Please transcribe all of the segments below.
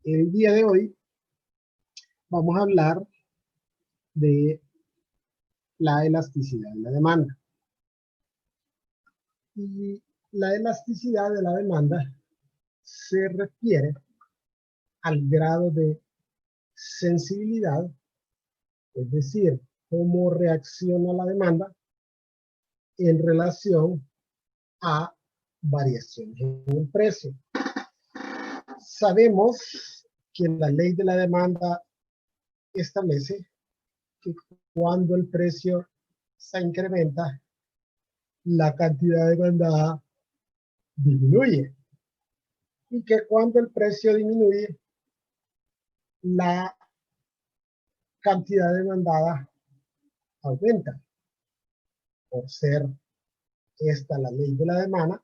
El día de hoy vamos a hablar de la elasticidad de la demanda. Y la elasticidad de la demanda se refiere al grado de sensibilidad, es decir, cómo reacciona la demanda en relación a variaciones en el precio. Sabemos que la ley de la demanda establece que cuando el precio se incrementa, la cantidad demandada disminuye. Y que cuando el precio disminuye, la cantidad demandada aumenta. Por ser esta la ley de la demanda,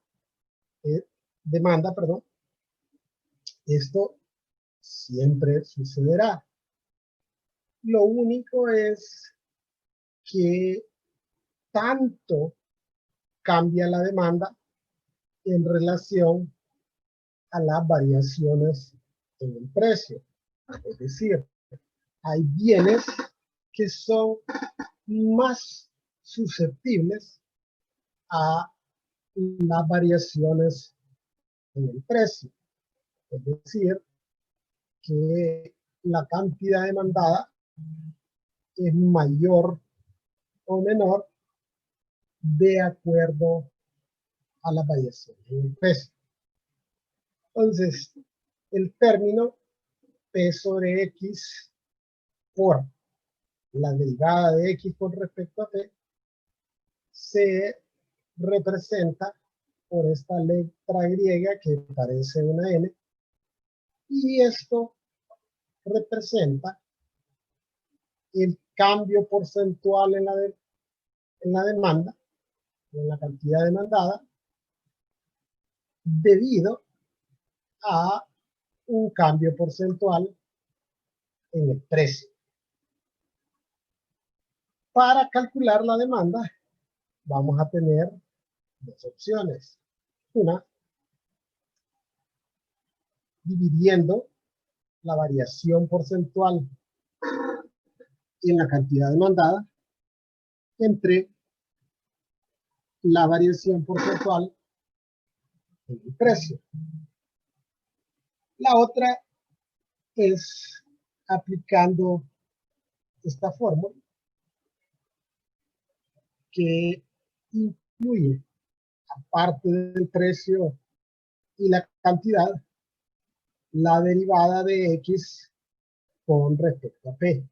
esto siempre sucederá. Lo único es que tanto cambia la demanda en relación a las variaciones en el precio. Es decir, hay bienes que son más susceptibles a las variaciones en el precio. Es decir, que la cantidad demandada es mayor o menor de acuerdo a las variaciones en el precio. Entonces, el término P sobre X por la derivada de X con respecto a P se representa por esta letra griega que parece una N, y esto representa el cambio porcentual en la demanda, en la cantidad demandada, debido a un cambio porcentual en el precio. Para calcular la demanda, vamos a tener dos opciones. Una, dividiendo la variación porcentual en la cantidad demandada entre la variación porcentual en el precio. La otra es aplicando esta fórmula que incluye, aparte del precio y la cantidad, la derivada de X con respecto a P.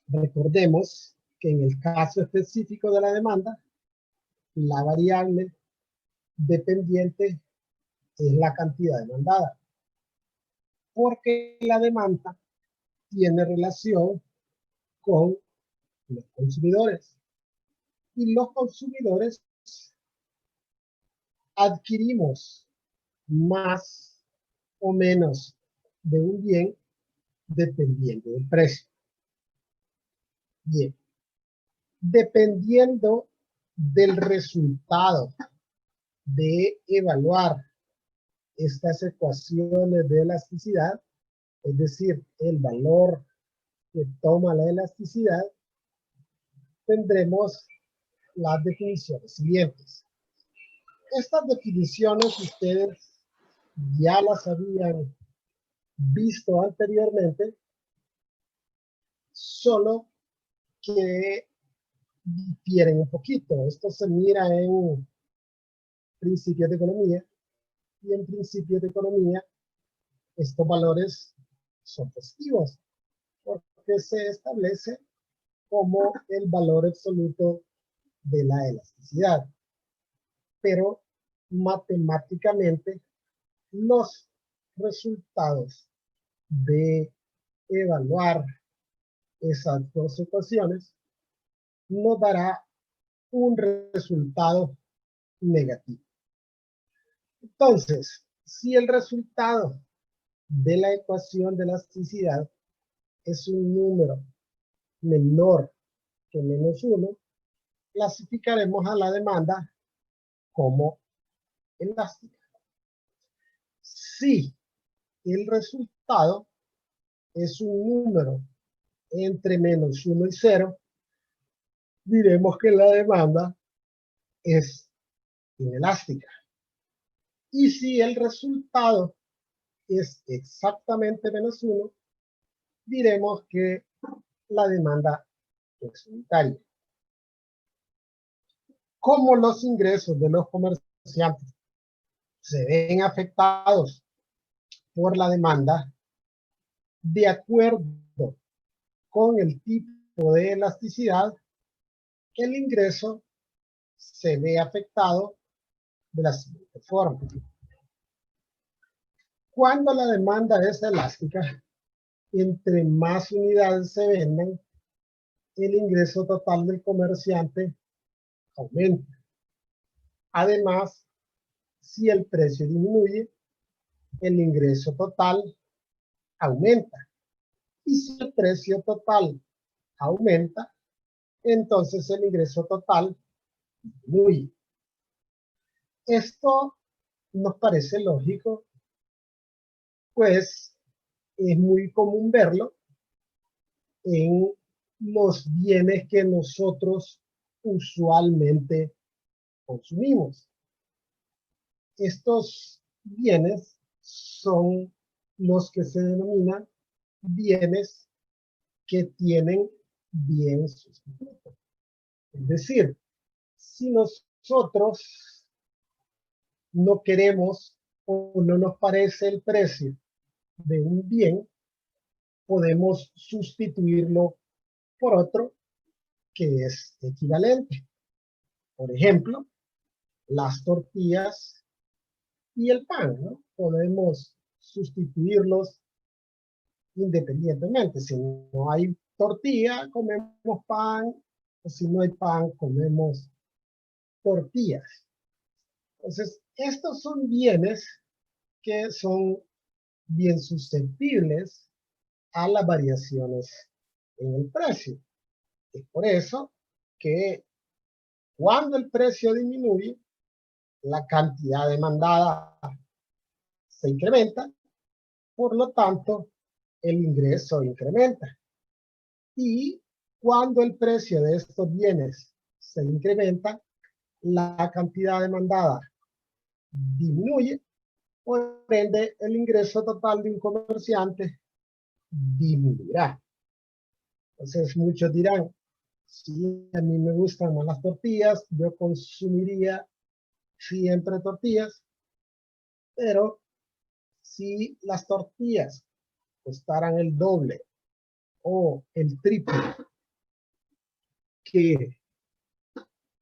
Recordemos que en el caso específico de la demanda, la variable dependiente es la cantidad demandada, porque la demanda tiene relación con los consumidores, y los consumidores adquirimos más o menos de un bien dependiendo del precio. Bien, dependiendo del resultado de evaluar estas ecuaciones de elasticidad, es decir, el valor que toma la elasticidad, tendremos las definiciones siguientes. Estas definiciones ustedes ya las habían visto anteriormente, solo que difieren un poquito. Esto se mira en principios de economía, y en principios de economía estos valores son positivos, porque se establece como el valor absoluto de la elasticidad. Pero matemáticamente los resultados de evaluar esas dos ecuaciones nos dará un resultado negativo. Entonces, si el resultado de la ecuación de elasticidad es un número menor que -1, clasificaremos a la demanda como elástica. si el resultado es un número entre menos 1 y 0, diremos que la demanda es inelástica. Y si el resultado es exactamente menos 1, diremos que la demanda es unitaria. ¿Cómo los ingresos de los comerciantes se ven afectados por la demanda? De acuerdo con el tipo de elasticidad, el ingreso se ve afectado de la siguiente forma. Cuando la demanda es elástica, entre más unidades se vendan, el ingreso total del comerciante aumenta. Además, si el precio disminuye, el ingreso total aumenta. Y si el precio total aumenta, entonces el ingreso total disminuye. Esto nos parece lógico, pues es muy común verlo en los bienes que nosotros usualmente consumimos. Estos bienes son los que se denominan bienes que tienen bien sustituto. Es decir, si nosotros no queremos o no nos parece el precio de un bien, podemos sustituirlo por otro que es equivalente. Por ejemplo, las tortillas y el pan, ¿no? Podemos sustituirlos independientemente. Si no hay tortilla, comemos pan, o si no hay pan, comemos tortillas. Entonces, estos son bienes que son bien susceptibles a las variaciones en el precio. Es por eso que cuando el precio disminuye, la cantidad demandada se incrementa, por lo tanto, el ingreso incrementa. Y cuando el precio de estos bienes se incrementa, la cantidad demandada disminuye, por ende el ingreso total de un comerciante disminuirá. Entonces muchos dirán, si a mí me gustan más las tortillas, yo consumiría siempre tortillas, pero si las tortillas costaran el doble o el triple que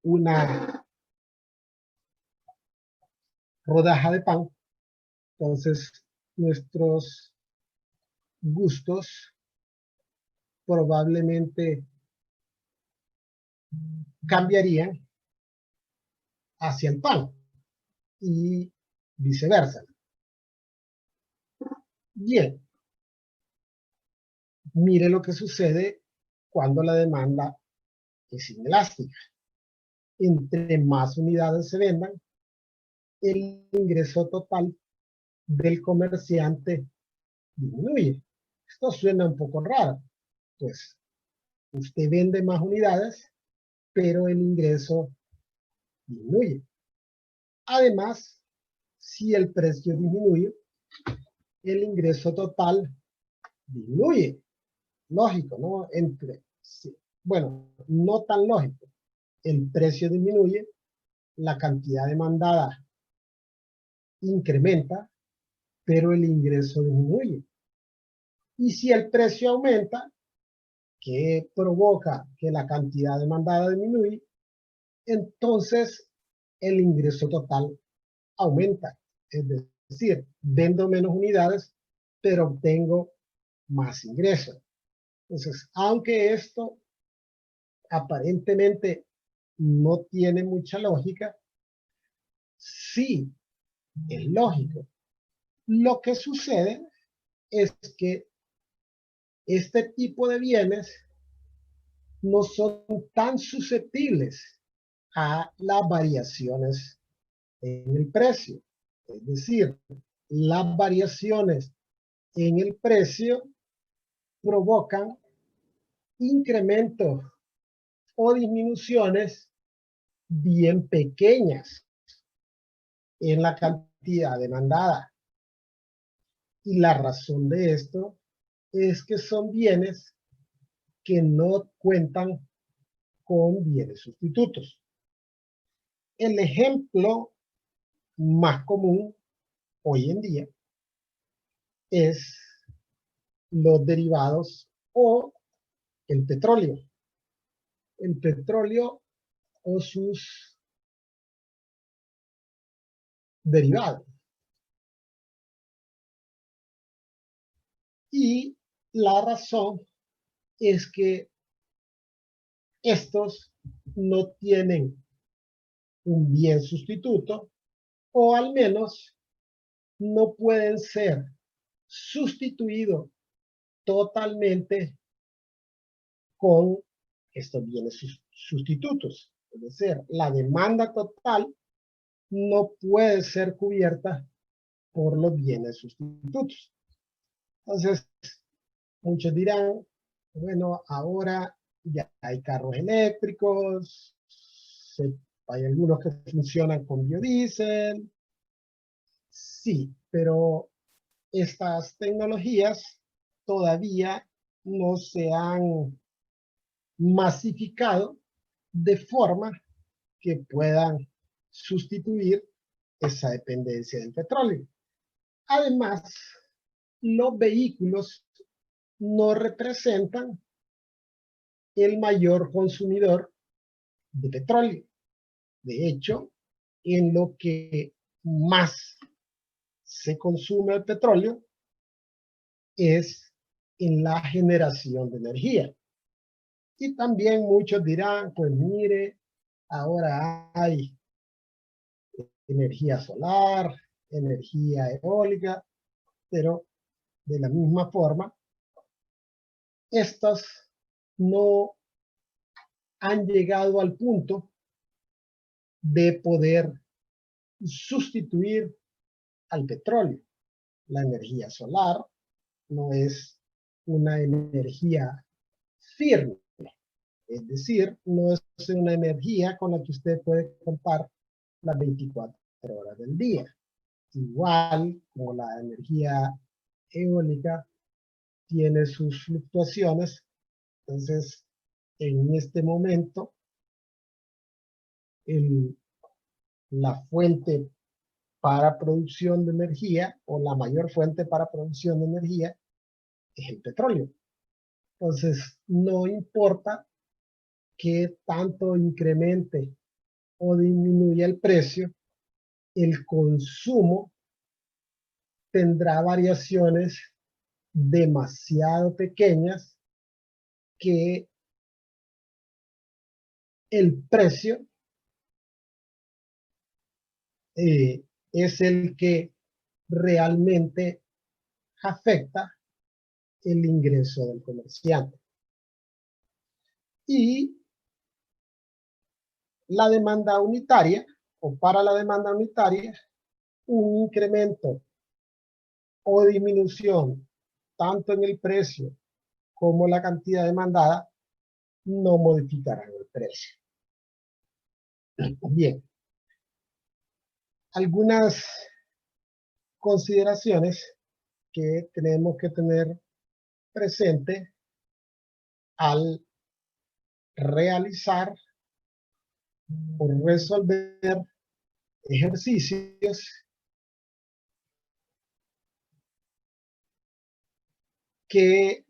una rodaja de pan, entonces nuestros gustos probablemente cambiarían hacia el pan y viceversa. Bien, mire lo que sucede cuando la demanda es inelástica. Entre más unidades se vendan, el ingreso total del comerciante disminuye. Esto suena un poco raro, pues usted vende más unidades, pero el ingreso disminuye. Además, si el precio disminuye, el ingreso total disminuye. Lógico, ¿no? Bueno, no tan lógico. El precio disminuye, la cantidad demandada incrementa, pero el ingreso disminuye. Y si el precio aumenta, que provoca que la cantidad demandada disminuye, entonces el ingreso total aumenta. Es decir, vendo menos unidades, pero obtengo más ingresos. Entonces, aunque esto aparentemente no tiene mucha lógica, sí es lógico. Lo que sucede es que este tipo de bienes no son tan susceptibles a las variaciones en el precio. Es decir, las variaciones en el precio provocan incrementos o disminuciones bien pequeñas en la cantidad demandada. Y la razón de esto es que son bienes que no cuentan con bienes sustitutos. El ejemplo más común hoy en día es los derivados o el petróleo. El petróleo o sus derivados. Y la razón es que estos no tienen un bien sustituto, o al menos no pueden ser sustituidos totalmente con estos bienes sustitutos. Es decir, la demanda total no puede ser cubierta por los bienes sustitutos. Entonces, muchos dirán, bueno, ahora ya hay carros eléctricos, hay algunos que funcionan con biodiesel. Sí, pero estas tecnologías todavía no se han masificado de forma que puedan sustituir esa dependencia del petróleo. Además, los vehículos no representan el mayor consumidor de petróleo. De hecho, en lo que más se consume el petróleo es en la generación de energía. Y también muchos dirán, pues mire, ahora hay energía solar, energía eólica, pero de la misma forma, estas no han llegado al punto de poder sustituir al petróleo. La energía solar no es una energía firme, es decir, no es una energía con la que usted puede contar las 24 horas del día. Igual como la energía eólica tiene sus fluctuaciones, entonces en este momento la fuente para producción de energía o la mayor fuente para producción de energía es el petróleo. Entonces no importa que tanto incremente o disminuya el precio, el consumo tendrá variaciones demasiado pequeñas que el precio es el que realmente afecta el ingreso del comerciante. Y la demanda unitaria, o para la demanda unitaria, un incremento o disminución tanto en el precio como la cantidad demandada no modificarán el precio. Bien, algunas consideraciones que tenemos que tener presente al realizar o resolver ejercicios que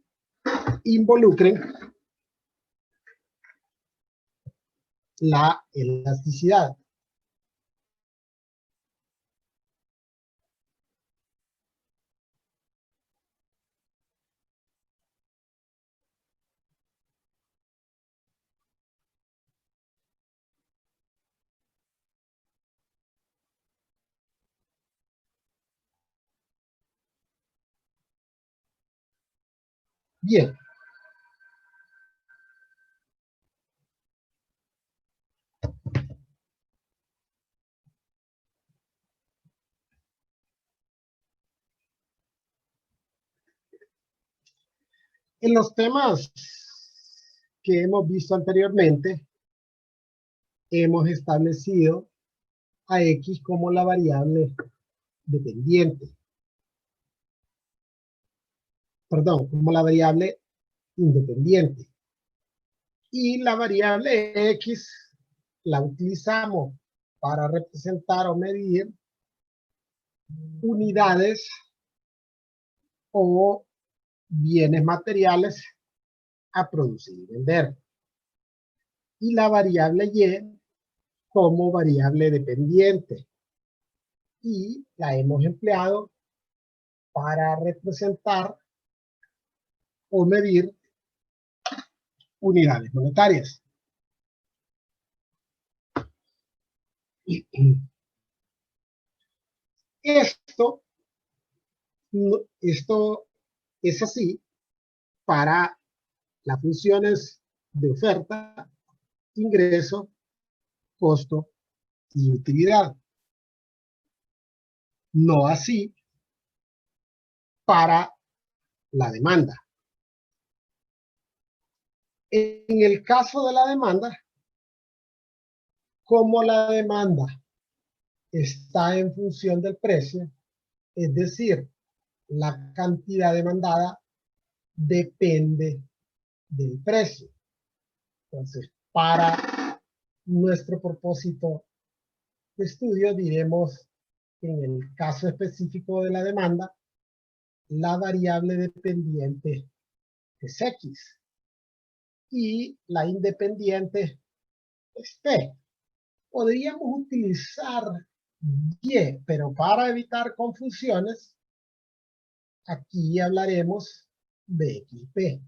involucren la elasticidad. Bien, En los temas que hemos visto anteriormente, hemos establecido a X como la variable dependiente. Perdón, como la variable independiente. Y la variable X la utilizamos para representar o medir unidades o bienes materiales a producir y vender. Y la variable Y como variable dependiente. Y la hemos empleado para representar o medir unidades monetarias. Esto es así para las funciones de oferta, ingreso, costo y utilidad. No así para la demanda. En el caso de la demanda, como la demanda está en función del precio, es decir, la cantidad demandada depende del precio. Entonces, para nuestro propósito de estudio, diremos que en el caso específico de la demanda, la variable dependiente es X y la independiente es P. Podríamos utilizar Y, pero para evitar confusiones, aquí hablaremos de XP.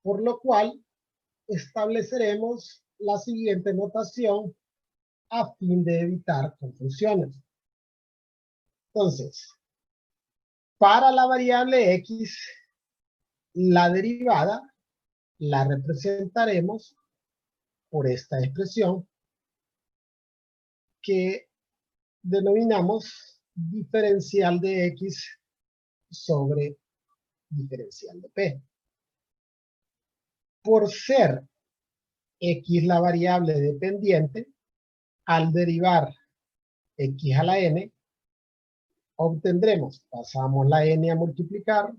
Por lo cual, estableceremos la siguiente notación a fin de evitar confusiones. Entonces, para la variable X, la derivada la representaremos por esta expresión que denominamos diferencial de X sobre diferencial de P. Por ser X la variable dependiente, al derivar X a la N, obtendremos, pasamos la N a multiplicar,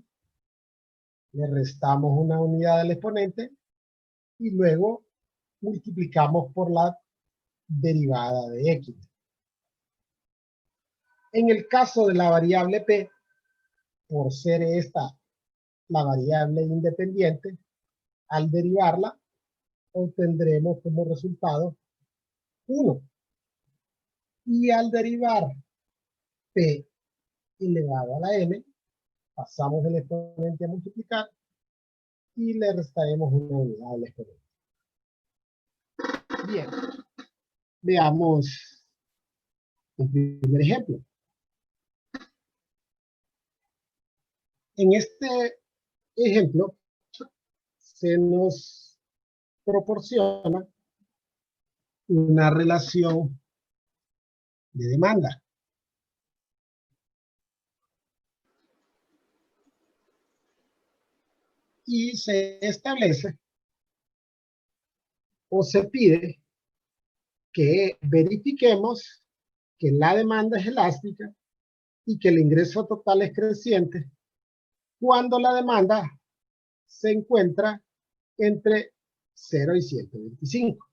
le restamos una unidad al exponente y luego multiplicamos por la derivada de X. En el caso de la variable P, por ser esta la variable independiente, al derivarla, obtendremos como resultado 1. Y al derivar P elevado a la N, pasamos el exponente a multiplicar y le restaremos una unidad al exponente. Bien, veamos un primer ejemplo. En este ejemplo se nos proporciona una relación de demanda. Y se establece o se pide que verifiquemos que la demanda es elástica y que el ingreso total es creciente cuando la demanda se encuentra entre 0 y 125.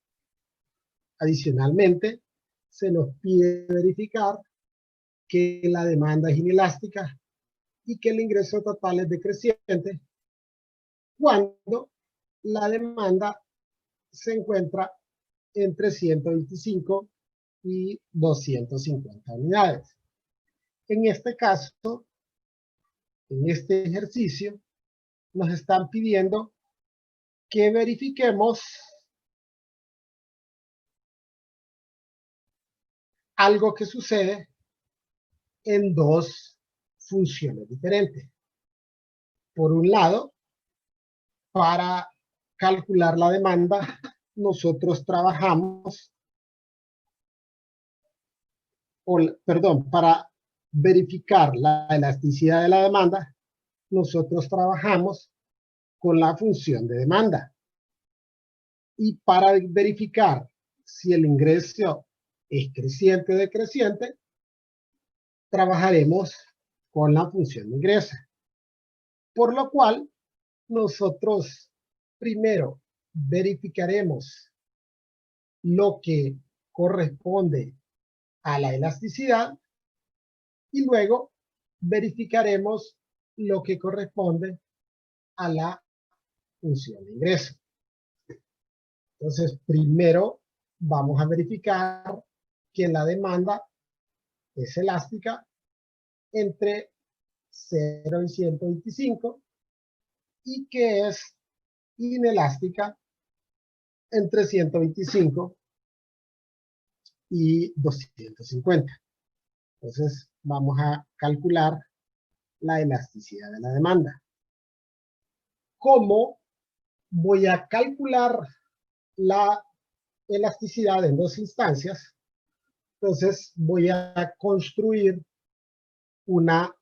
Adicionalmente, se nos pide verificar que la demanda es inelástica y que el ingreso total es decreciente cuando la demanda se encuentra entre 125 y 250 unidades. En este caso, en este ejercicio, nos están pidiendo que verifiquemos algo que sucede en dos funciones diferentes. Por un lado, para calcular la demanda, nosotros trabajamos, para verificar la elasticidad de la demanda, nosotros trabajamos con la función de demanda. Y para verificar si el ingreso es creciente o decreciente, trabajaremos con la función de ingreso. Por lo cual, nosotros primero verificaremos lo que corresponde a la elasticidad y luego verificaremos lo que corresponde a la función de ingreso. Entonces, primero vamos a verificar que la demanda es elástica entre 0 y 125 y que es inelástica entre 125 y 250. Entonces, vamos a calcular la elasticidad de la demanda. ¿Cómo voy a calcular la elasticidad en dos instancias? Entonces, voy a construir una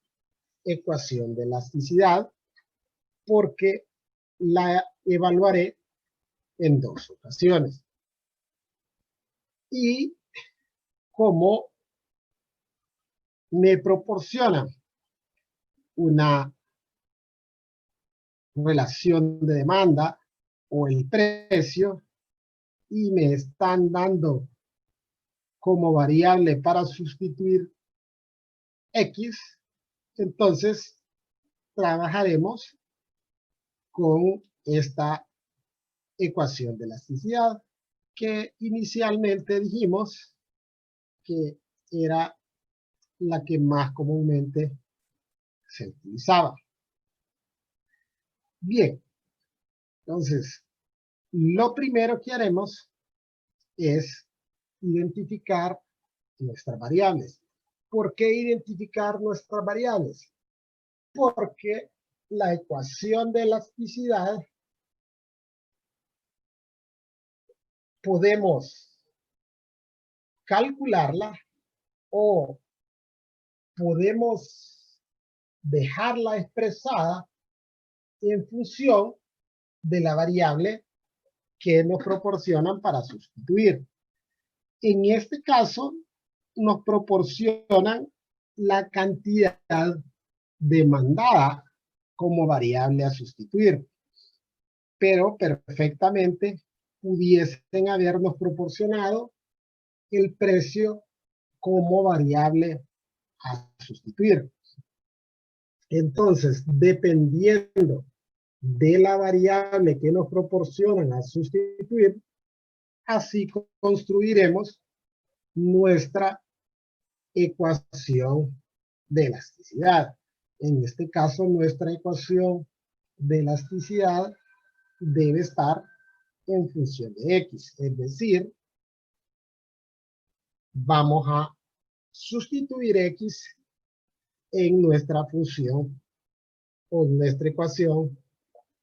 ecuación de elasticidad porque la evaluaré en dos ocasiones. Y como me proporciona una relación de demanda o el precio y me están dando como variable para sustituir X, entonces trabajaremos con esta ecuación de elasticidad que inicialmente dijimos que era la que más comúnmente se utilizaba. Bien, entonces, lo primero que haremos es identificar nuestras variables. ¿Por qué identificar nuestras variables? Porque la ecuación de elasticidad podemos calcularla o podemos dejarla expresada en función de la variable que nos proporcionan para sustituir. En este caso, nos proporcionan la cantidad demandada como variable a sustituir, pero perfectamente pudiesen habernos proporcionado el precio como variable a sustituir. Entonces, dependiendo de la variable que nos proporcionan a sustituir, así construiremos nuestra ecuación de elasticidad. En este caso, nuestra ecuación de elasticidad debe estar en función de X, es decir, vamos a sustituir X en nuestra función o nuestra ecuación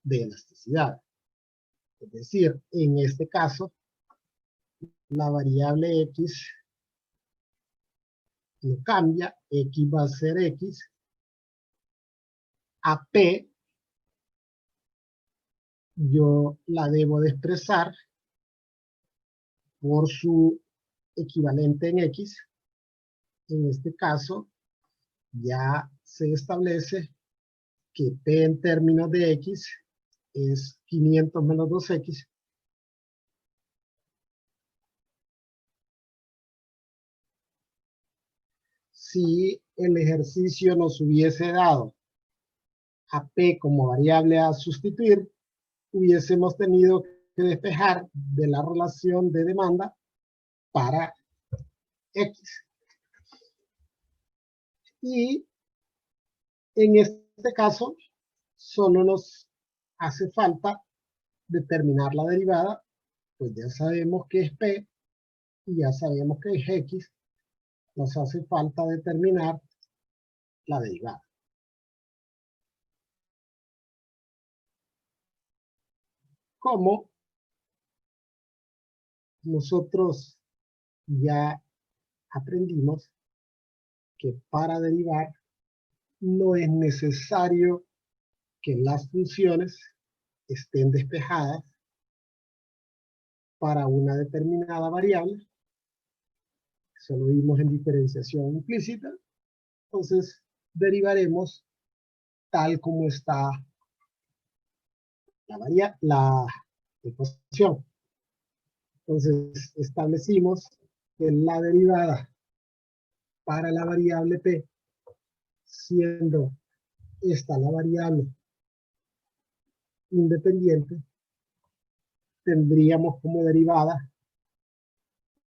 de elasticidad. Es decir, en este caso, la variable X no cambia, X va a ser X, a P yo la debo de expresar por su equivalente en X. En este caso, ya se establece que P en términos de X es 500 menos 2X. Si el ejercicio nos hubiese dado a P como variable a sustituir, hubiésemos tenido que despejar de la relación de demanda para X. Y en este caso, solo nos hace falta determinar la derivada, pues ya sabemos que es P y ya sabemos que es X, nos hace falta determinar la derivada. Como nosotros ya aprendimos que para derivar no es necesario que las funciones estén despejadas para una determinada variable. Eso lo vimos en diferenciación implícita. Entonces, derivaremos tal como está la ecuación. Entonces, establecimos que la derivada para la variable p, siendo esta la variable independiente, tendríamos como derivada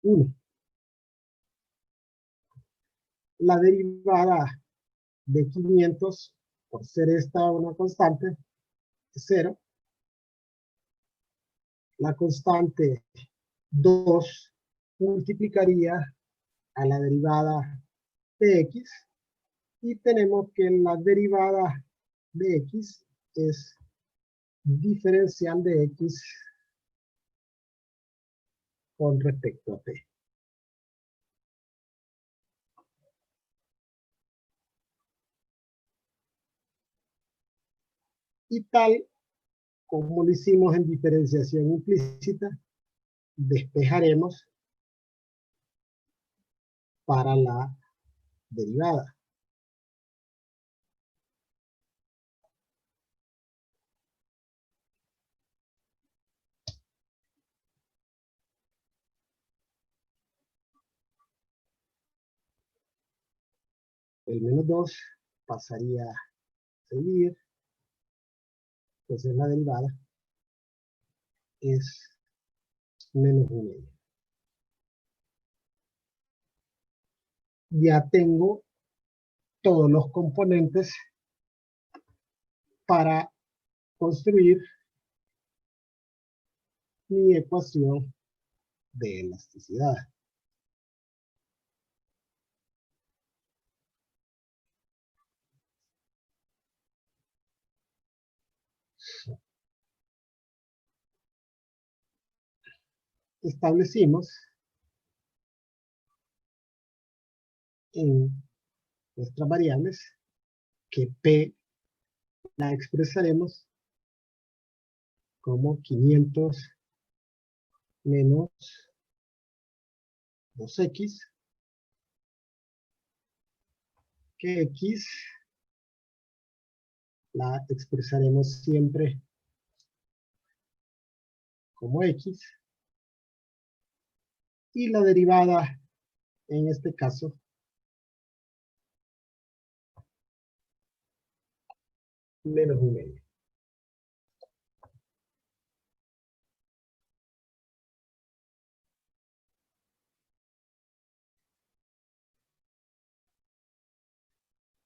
1. La derivada de 500, por ser esta una constante, es 0. La constante 2 multiplicaría a la derivada de x, y tenemos que la derivada de x es diferencial de x con respecto a p. Y tal como lo hicimos en diferenciación implícita, despejaremos para la derivada. El menos 2 pasaría a seguir. Entonces la derivada es menos 1,5. Ya tengo todos los componentes para construir mi ecuación de elasticidad. Establecimos en nuestras variables que P la expresaremos como 500 menos 2x, que x la expresaremos siempre como x, y la derivada en este caso menos 1,5.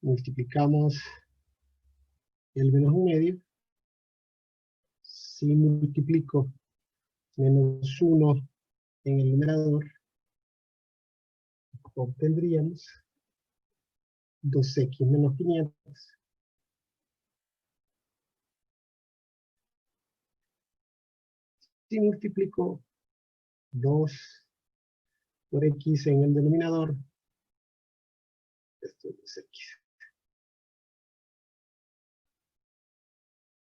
Multiplicamos el menos 1,5. Si multiplico menos 1 en el numerador, obtendríamos 2x menos 500. Si multiplico 2 por x en el denominador, esto es x.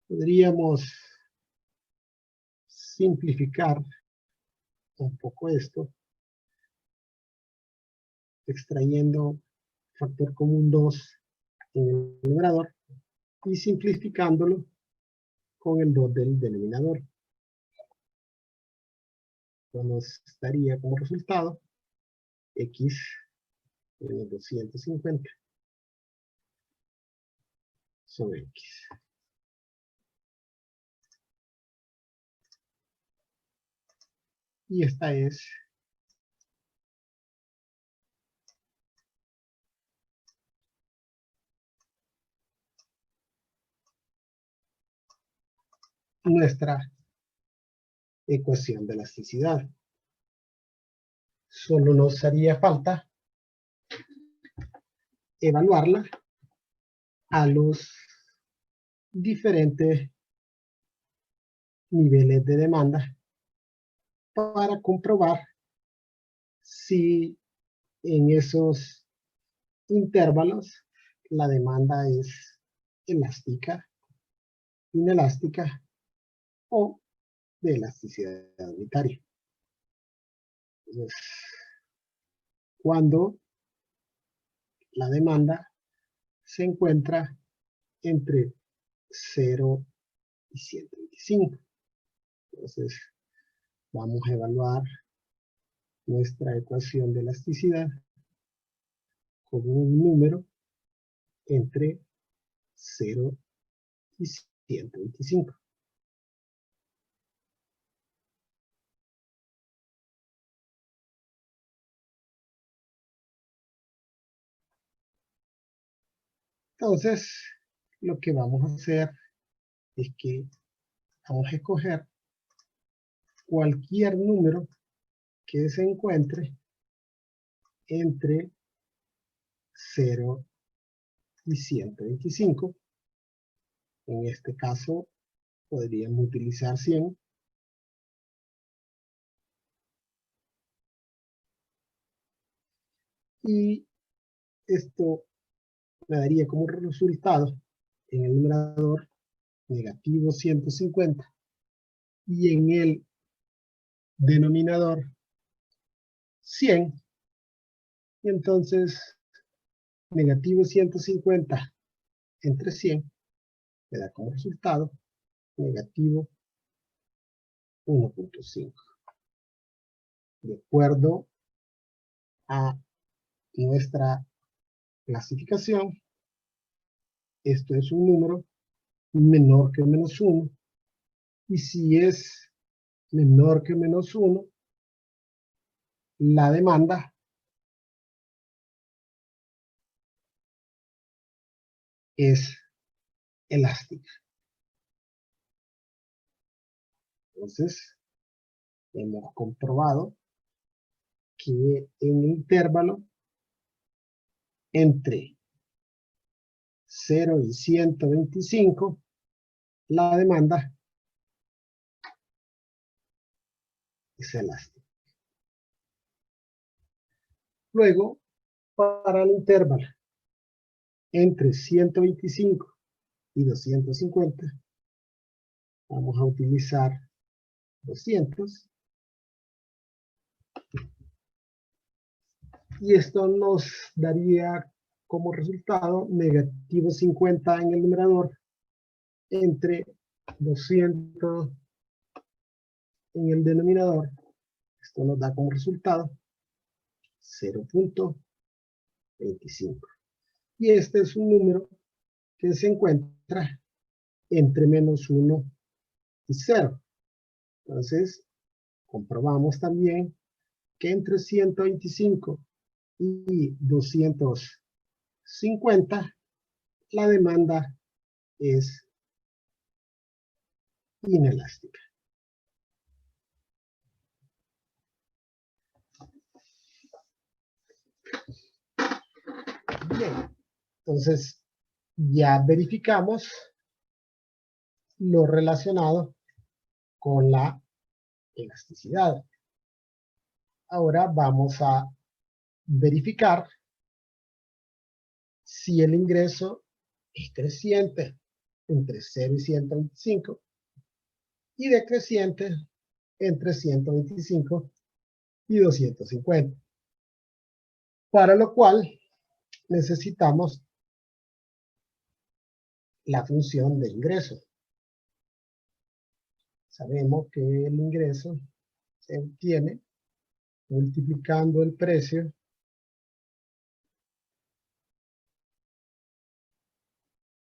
Podríamos simplificar un poco esto, extrayendo factor común 2 en el numerador y simplificándolo con el 2 del denominador. Nos daría como resultado x menos 250 sobre x. Y esta es nuestra ecuación de elasticidad. Solo nos haría falta evaluarla a los diferentes niveles de demanda para comprobar si en esos intervalos la demanda es elástica, inelástica o de elasticidad unitaria. Entonces, cuando la demanda se encuentra entre 0 y 125. Entonces, vamos a evaluar nuestra ecuación de elasticidad con un número entre 0 y 125. Entonces, lo que vamos a hacer es que vamos a escoger cualquier número que se encuentre entre 0 y 125. En este caso, podríamos utilizar 100. Y esto me daría como resultado en el numerador negativo 150 y en el denominador 100. Y entonces negativo 150 entre 100 me da como resultado negativo 1.5. De acuerdo a nuestra clasificación, esto es un número menor que menos 1, y si es menor que menos 1, la demanda es elástica. Entonces, hemos comprobado que en el intervalo entre 0 y 125, la demanda es elástica. Luego, para el intervalo entre 125 y 250, vamos a utilizar 200. Y esto nos daría como resultado negativo 50 en el numerador entre 200 en el denominador. Esto nos da como resultado 0.25. Y este es un número que se encuentra entre menos 1 y 0. Entonces, comprobamos también que entre 125 y 250, la demanda es inelástica. Bien, entonces ya verificamos lo relacionado con la elasticidad. Ahora vamos a verificar si el ingreso es creciente entre 0 y 125 y decreciente entre 125 y 250. Para lo cual necesitamos la función de ingreso. Sabemos que el ingreso se obtiene multiplicando el precio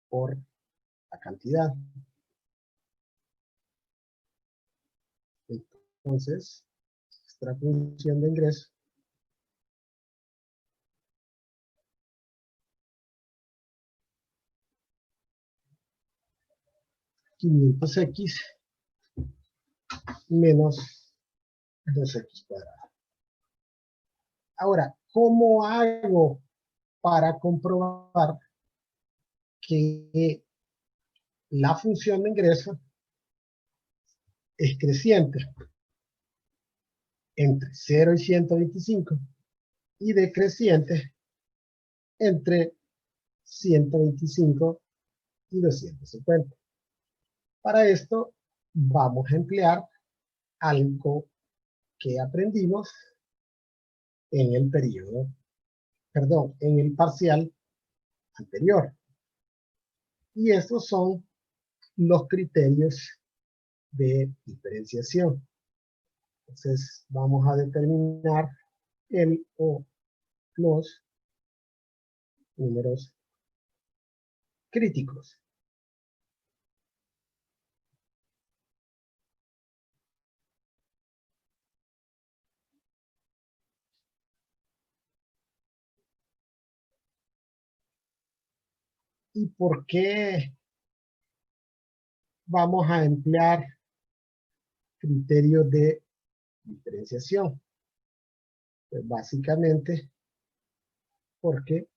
por la cantidad. Entonces, nuestra función de ingreso $500x menos 2x cuadrado. Ahora, ¿cómo hago para comprobar que la función de ingreso es creciente entre 0 y 125 y decreciente entre 125 y 250? Para esto vamos a emplear algo que aprendimos en el periodo, perdón, en el parcial anterior. Y estos son los criterios de diferenciación. Entonces vamos a determinar el o los números críticos. ¿Y por qué vamos a emplear criterios de diferenciación? Pues básicamente porque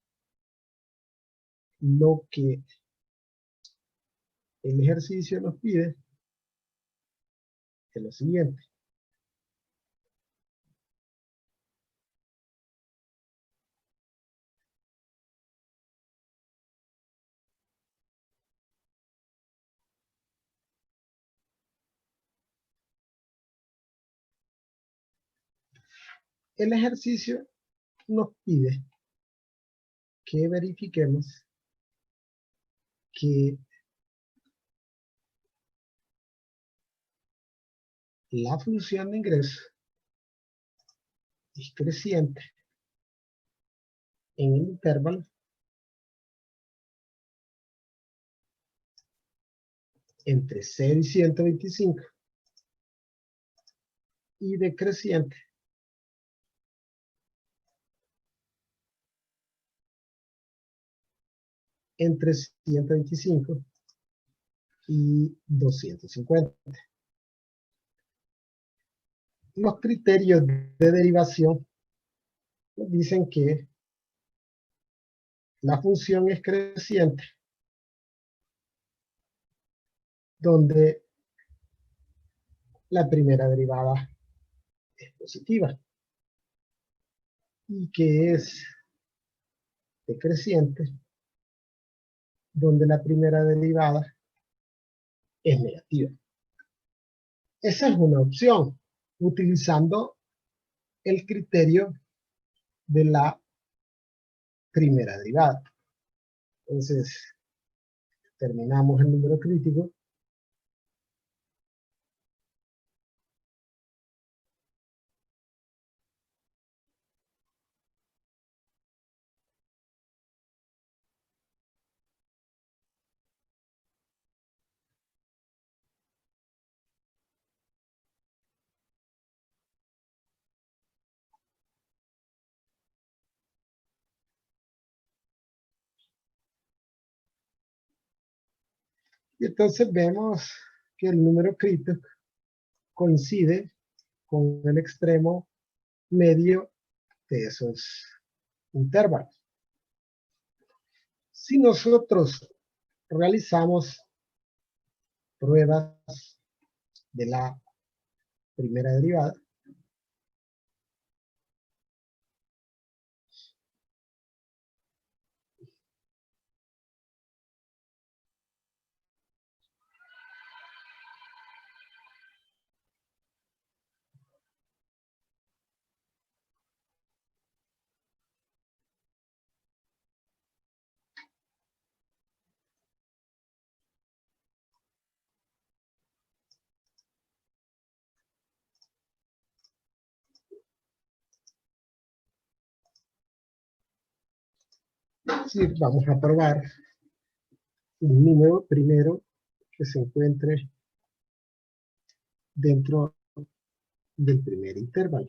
lo que el ejercicio nos pide es lo siguiente. El ejercicio nos pide que verifiquemos que la función de ingreso es creciente en el intervalo entre 0 y 125 y decreciente entre 125 y 250. Los criterios de derivación nos dicen que la función es creciente donde la primera derivada es positiva y que es decreciente donde la primera derivada es negativa. Esa es una opción, utilizando el criterio de la primera derivada. Entonces, terminamos el número crítico. Y entonces vemos que el número crítico coincide con el extremo medio de esos intervalos. Si nosotros realizamos pruebas de la primera derivada, si vamos a probar un número primero que se encuentre dentro del primer intervalo.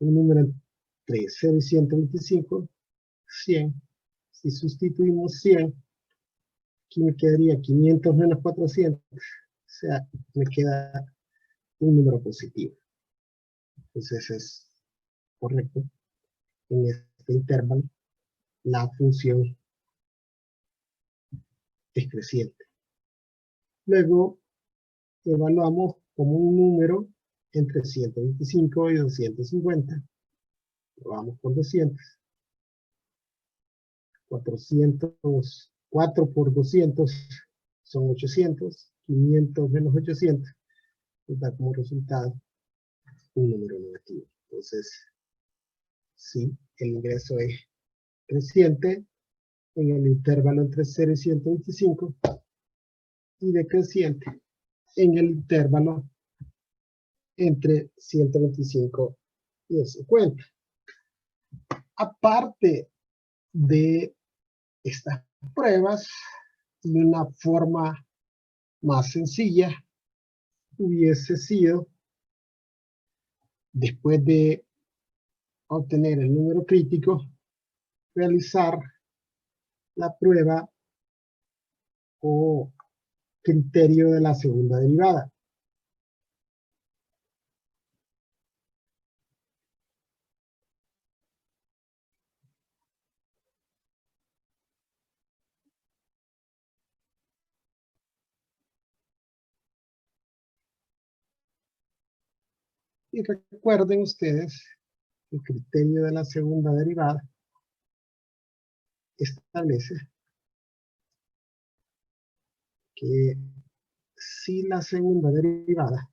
Un número entre 0 y 125, 100. Si sustituimos 100, aquí me quedaría 500 menos 400. O sea, me queda un número positivo. Entonces es correcto. En este intervalo, la función es creciente. Luego, evaluamos como un número entre 125 y 250. Lo vamos por 200. 4 por 200 son 800, 500 menos 800, nos da como resultado un número negativo. Entonces, sí, el ingreso es creciente en el intervalo entre 0 y 125 y decreciente en el intervalo entre 125 y 250. Aparte de estas pruebas, y una forma más sencilla hubiese sido, después de obtener el número crítico, realizar la prueba o criterio de la segunda derivada. Y recuerden ustedes, el criterio de la segunda derivada establece que si la segunda derivada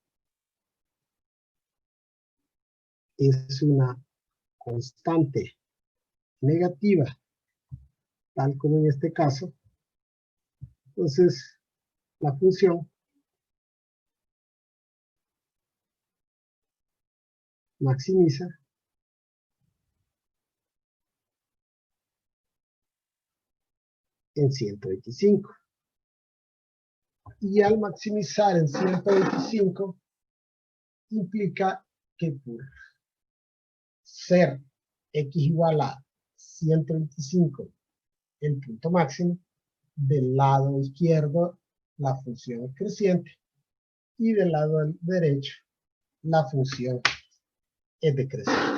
es una constante negativa, tal como en este caso, entonces la función maximiza en 125. Y al maximizar en 125, implica que por ser x igual a 125 el punto máximo, del lado izquierdo la función es creciente y del lado derecho la función es decreciente.